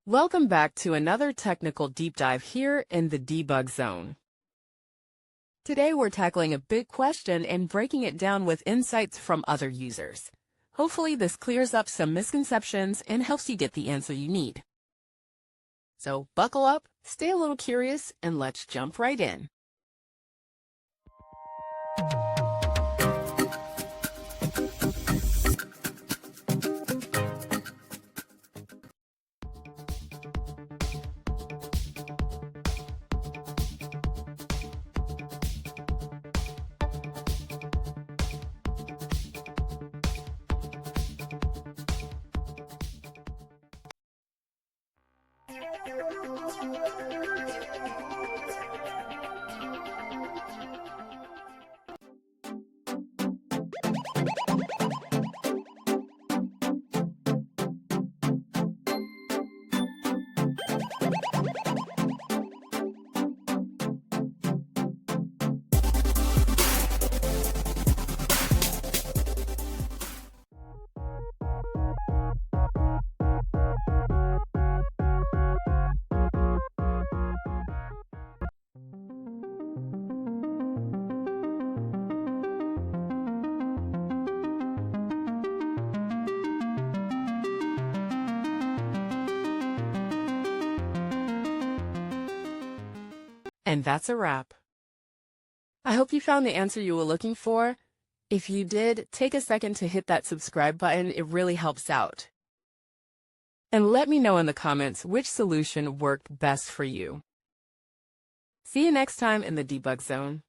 Welcome back to another technical deep dive here in the debug zone. Today we're tackling a big question and breaking it down with insights from other users. Hopefully this clears up some misconceptions and helps you get the answer you need. So buckle up, stay a little curious, and let's jump right in. And that's a wrap. I hope you found the answer you were looking for. If you did, take a second to hit that subscribe button. It really helps out. And let me know in the comments which solution worked best for you. See you next time in the debug zone.